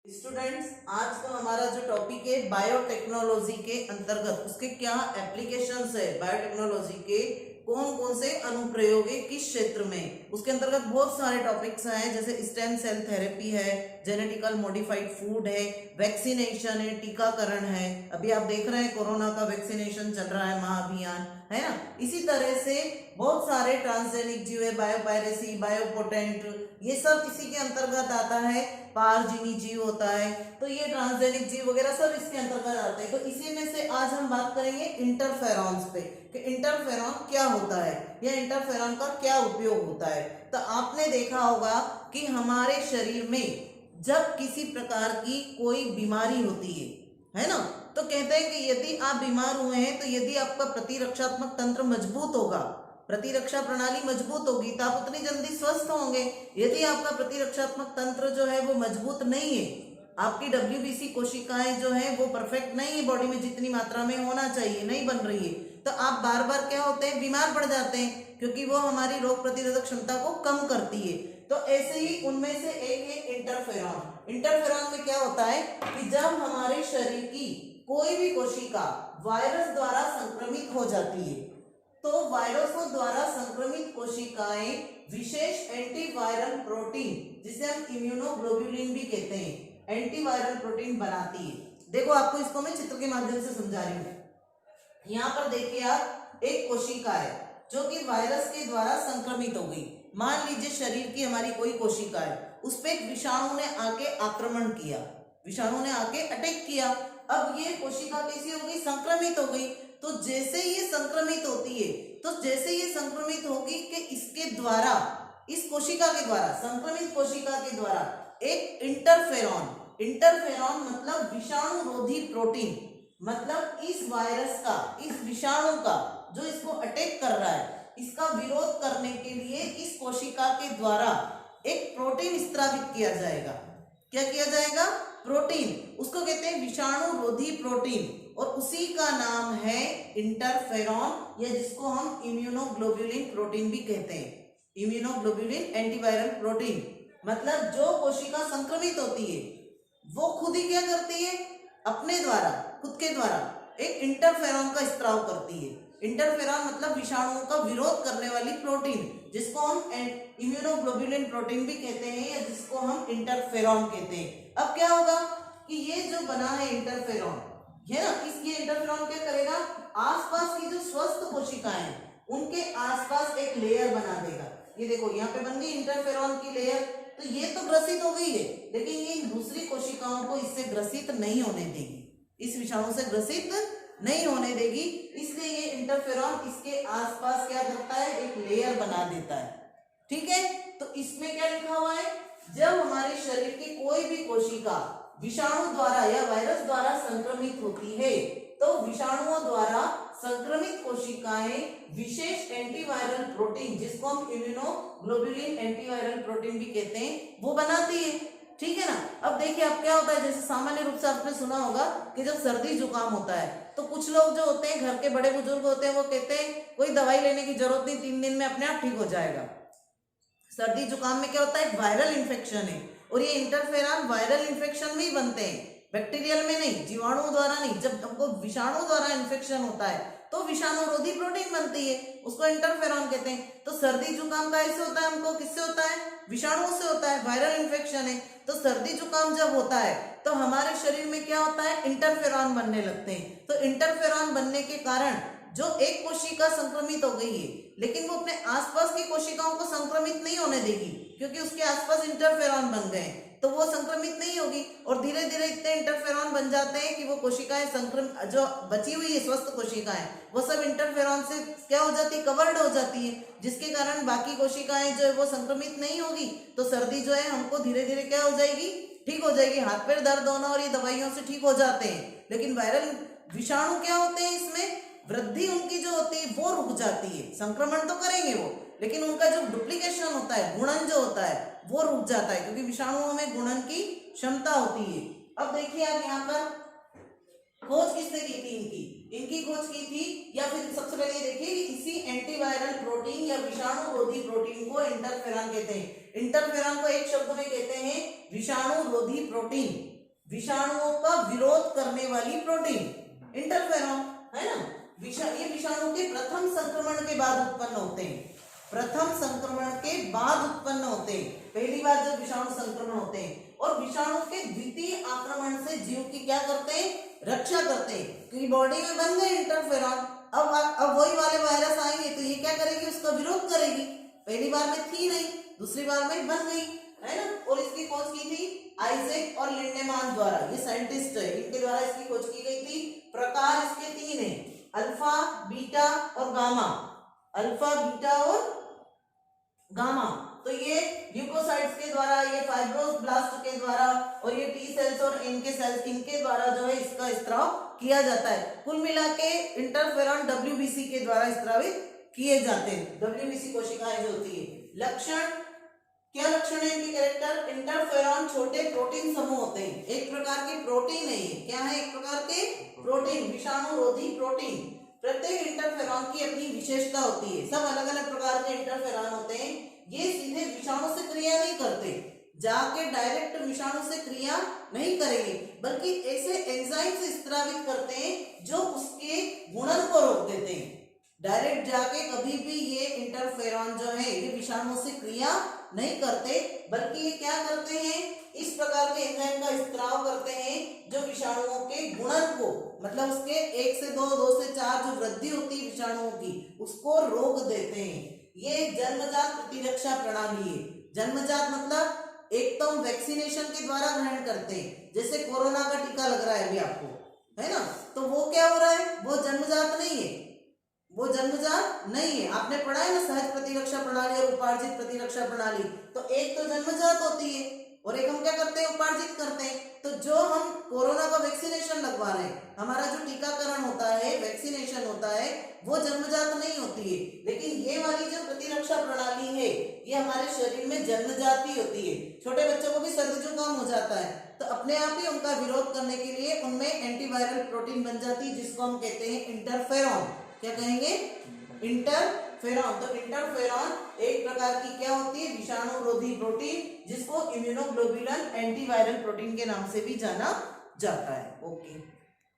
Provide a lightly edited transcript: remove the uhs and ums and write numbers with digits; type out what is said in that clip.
Students, आज का हमारा जो टॉपिक है बायोटेक्नोलॉजी के अंतर्गत उसके क्या एप्लीकेशंस है, बायोटेक्नोलॉजी के कौन कौन से अनुप्रयोग है किस क्षेत्र में, उसके अंतर्गत बहुत सारे टॉपिक्स हैं जैसे स्टेम सेल थेरेपी है, जेनेटिकल मॉडिफाइड फूड है, वैक्सीनेशन है, टीकाकरण है। अभी आप देख रहे हैं कोरोना का वैक्सीनेशन चल रहा है, महाअभियान है ना। इसी तरह से बहुत सारे ट्रांसजेनिक जीव है, बायोपायरेसी, बायोपोटेंट, ये सब इसी के अंतर्गत आता है। पारजीवी जीव होता है, तो ये ट्रांसजेनिक जीव वगैरह सब इसके अंतर्गत आते हैं। तो इसी में से आज हम बात करेंगे इंटरफेरॉन्स पे कि इंटरफेरॉन क्या होता है या इंटरफेरॉन का क्या उपयोग होता है। तो आपने देखा होगा कि हमारे शरीर में जब किसी प्रकार की कोई बीमारी होती है ना, तो कहते हैं कि यदि आप बीमार हुए हैं तो यदि आपका प्रतिरक्षात्मक तंत्र मजबूत होगा, प्रतिरक्षा प्रणाली मजबूत होगी तो आप उतनी जल्दी स्वस्थ होंगे। यदि आपका प्रतिरक्षात्मक तंत्र जो है वो मजबूत नहीं है, आपकी WBC कोशिकाएं जो है वो परफेक्ट नहीं है, बॉडी में जितनी मात्रा में होना चाहिए नहीं बन रही है, तो आप बार बार क्या होते हैं, बीमार पड़ जाते हैं, क्योंकि वो हमारी रोग प्रतिरोधक क्षमता को कम करती है। तो ऐसे ही उनमें से एक है इंटरफेरॉन। इंटरफेरॉन में क्या होता है कि जब हमारे शरीर की कोई भी कोशिका वायरस द्वारा संक्रमित हो जाती है, तो वायरसों द्वारा संक्रमित कोशिकाएं विशेष एंटीवायरल प्रोटीन, जिसे हम इम्यूनोग्लोबुलिन भी कहते हैं, एंटीवायरल प्रोटीन बनाती है। देखो आपको इसको मैं चित्र के माध्यम से समझा रही हूँ। यहाँ पर देखिए आप, एक कोशिका है जो कि वायरस के द्वारा संक्रमित हो गई। मान लीजिए शरीर की हमारी कोई कोशिका है, उस पर एक विषाणु ने आके आक्रमण किया, विषाणु ने आके अटैक किया। अब ये कोशिका कैसी हो गई, संक्रमित हो गई। तो जैसे ये संक्रमित होती है, तो जैसे ये संक्रमित होगी कि इसके द्वारा, इस कोशिका के द्वारा, संक्रमित कोशिका के द्वारा एक इंटरफेरॉन, इंटरफेरॉन मतलब विषाणु रोधी प्रोटीन, मतलब इस वायरस का, इस विषाणु का जो इसको अटैक कर रहा है, इसका विरोध करने के लिए इस कोशिका के द्वारा एक प्रोटीन स्त्रावित किया जाएगा। क्या किया जाएगा, प्रोटीन, उसको कहते हैं विषाणु रोधी प्रोटीन, और उसी का नाम है इंटरफेरॉन, या जिसको हम इम्यूनोग्लोबुलिन प्रोटीन भी कहते हैं। इम्यूनोग्लोबुलिन एंटीवायरल प्रोटीन मतलब जो कोशिका संक्रमित होती है वो खुद ही क्या करती है, अपने द्वारा, खुद के द्वारा एक इंटरफेरॉन का स्त्राव करती है। इंटरफेरॉन मतलब विषाणुओं का विरोध करने वाली प्रोटीन, जिसको हम इम्यूनोग्लोबुलिन प्रोटीन भी कहते हैं, या जिसको हम इंटरफेरॉन कहते हैं। अब क्या होगा कि ये जो बना है इंटरफेरॉन है ना, इसलिए इंटरफेरॉन क्या करेगा, आसपास की जो स्वस्थ कोशिकाएं हैं उनके आसपास एक लेयर बना देगा। ये देखो यहाँ पे बन गई इंटरफेरॉन की लेयर, तो ये तो ग्रसित हो गई है, लेकिन ये दूसरी कोशिकाओं को इससे ग्रसित नहीं होने देगी, इस विषाणु से ग्रसित नहीं होने देगी। इसलिए ये इंटरफेरॉन इसके आसपास क्या करता है, एक लेयर बना देता है। ठीक है, तो इसमें क्या लिखा हुआ है, जब हमारे शरीर की कोई भी कोशिका विषाणु द्वारा या वायरस द्वारा संक्रमित होती है, तो विषाणुओं द्वारा संक्रमित कोशिकाएं विशेष एंटीवायरल प्रोटीन, जिसको हम इम्यूनोग्लोबुलिन एंटीवायरल प्रोटीन भी कहते हैं, वो बनाती है। ठीक है ना। अब देखिए अब क्या होता है, जैसे सामान्य रूप से आपने सुना होगा कि जब सर्दी जुकाम होता है तो कुछ लोग जो होते हैं, घर के बड़े बुजुर्ग होते हैं, वो कहते हैं कोई दवाई लेने की जरूरत नहीं, 3 दिन में अपने आप ठीक हो जाएगा। सर्दी जुकाम में क्या होता है, वायरल इन्फेक्शन है, और ये इंटरफेरॉन वायरल इन्फेक्शन में ही बनते हैं, बैक्टीरियल में नहीं, जीवाणु द्वारा नहीं। जब हमको विषाणु द्वारा इन्फेक्शन होता है तो विषाणु रोधी प्रोटीन बनती है, उसको इंटरफेरॉन कहते हैं। तो सर्दी जुकाम का ऐसे होता है, हमको किससे होता है, विषाणु से होता है, वायरल इन्फेक्शन है। तो सर्दी जुकाम जब होता है तो हमारे शरीर में क्या होता है, इंटरफेरॉन बनने लगते हैं। तो इंटरफेरॉन बनने के कारण जो एक कोशिका संक्रमित हो गई है, लेकिन वो अपने आसपास की कोशिकाओं को संक्रमित नहीं होने देगी, क्योंकि उसके आसपास इंटरफेरॉन बन गए, तो वो संक्रमित नहीं होगी। और धीरे धीरे इतने इंटरफेरॉन बन जाते हैं कि वो कोशिकाएं संक्रमित, जो बची हुई है स्वस्थ कोशिकाएं, वो सब इंटरफेरॉन से क्या हो जाती है, कवर्ड हो जाती है, जिसके कारण बाकी कोशिकाएं जो है वो संक्रमित नहीं होगी। तो सर्दी जो है हमको धीरे धीरे क्या हो जाएगी, ठीक हो जाएगी। हाथ पैर दर्द होना और ये दवाइयों से ठीक हो जाते हैं। लेकिन वायरल विषाणु क्या होते हैं, इसमें वृद्धि उनकी जो होती है वो रुक जाती है। संक्रमण तो करेंगे वो, लेकिन उनका जो डुप्लीकेशन होता है, गुणन जो होता है, वो रुक जाता है, क्योंकि विषाणुओं में गुणन की क्षमता होती है। अब देखिए आप यहाँ पर खोज किसने की थी, इनकी खोज की थी, या फिर सबसे पहले ये देखिए कि इसी एंटीवायरल प्रोटीन या विषाणु रोधी प्रोटीन को इंटरफेरॉन कहते हैं। इंटरफेरॉन को एक शब्द में कहते हैं विषाणु रोधी प्रोटीन। विषाणुओं का विरोध करने वाली प्रोटीन इंटरफेरॉन, है ना। ये विषाणु के प्रथम संक्रमण के बाद उत्पन्न होते हैं, प्रथम संक्रमण के बाद उत्पन्न होते हैं, पहली बार जब विषाणु संक्रमण होते हैं, और विषाणु के द्वितीय आक्रमण से जीव की क्या करते हैं, रक्षा करते हैं, क्योंकि बॉडी में बन गए इंटरफेरॉन। अब वही वाले वायरस आएंगे तो ये क्या करेगी, उसका विरोध करेगी। पहली बार में थी नहीं, दूसरी बार में बन गई, है ना। और इसकी खोज की थी आइजैक और लिंडेमान द्वारा, ये साइंटिस्ट है, इनके द्वारा इसकी खोज की गई थी। प्रकार इसके 3 है, अल्फा, बीटा और गामा, अल्फा, बीटा और गामा। तो ये ल्यूकोसाइट्स के द्वारा, ये फाइब्रोब्लास्ट के द्वारा, और ये टी सेल्स और इनके सेल्स, इनके द्वारा जो है इसका स्त्राव किया जाता है। कुल मिला के इंटरफेरॉन डब्ल्यूबीसी के द्वारा स्त्रावित किए जाते हैं, डब्ल्यूबीसी कोशिकाएं जो होती है। लक्षण, क्या लक्षण है इनके कैरेक्टर, इंटरफेरॉन छोटे प्रोटीन समूह होते हैं, एक प्रकार के प्रोटीन है ये, क्या है, एक प्रकार के प्रोटीन, विषाणु रोधी प्रोटीन। प्रत्येक इंटरफेरॉन की अपनी विशेषता होती है, सब अलग अलग प्रकार के इंटरफेरॉन होते हैं। ये सीधे विषाणु से क्रिया नहीं करते, जाके डायरेक्ट विषाणु से क्रिया नहीं करेंगे, बल्कि ऐसे एंजाइम से स्त्रावित करते हैं जो उसके गुणन को रोक देते हैं। डायरेक्ट जाके कभी भी ये इंटरफेरॉन जो है ये विषाणु से क्रिया नहीं करते, बल्कि ये क्या करते हैं, इस प्रकार के एंजाइम का स्त्राव करते हैं जो विषाणुओं के गुणन को, मतलब उसके 1 से 2, 2 से 4 जो वृद्धि होती है विषाणुओं की, उसको रोक देते हैं। ये जन्मजात प्रतिरक्षा प्रणाली है। जन्मजात मतलब एक तो हम वैक्सीनेशन के द्वारा ग्रहण करते हैं, जैसे कोरोना का टीका लग रहा है अभी आपको, है ना, तो वो क्या हो रहा है, वो जन्मजात नहीं है, वो जन्मजात नहीं है। आपने पढ़ा है ना सहज प्रतिरक्षा प्रणाली और उपार्जित प्रतिरक्षा प्रणाली, तो एक तो जन्मजात होती है और एक हम क्या करते हैं, उपार्जित करते हैं। तो जो हम कोरोना का वैक्सीनेशन लगवा रहे हैं, हमारा जो टीकाकरण होता है, वैक्सीनेशन होता है, वो जन्मजात नहीं होती है, लेकिन ये वाली जो प्रतिरक्षा प्रणाली है ये हमारे शरीर में जन्मजात ही होती है। छोटे बच्चों को भी सर्दी जुकाम हो जाता है तो अपने आप ही उनका विरोध करने के लिए उनमें एंटीवायरल प्रोटीन बन जाती है, जिसको हम कहते हैं इंटरफेरॉन। क्या कहेंगे, इंटरफेरॉन। तो इंटरफेरॉन एक प्रकार की क्या होती है, विषाणु रोधी प्रोटीन, जिसको इम्यूनोग्लोबुलिन एंटीवायरल प्रोटीन के नाम से भी जाना जाता है। ओके।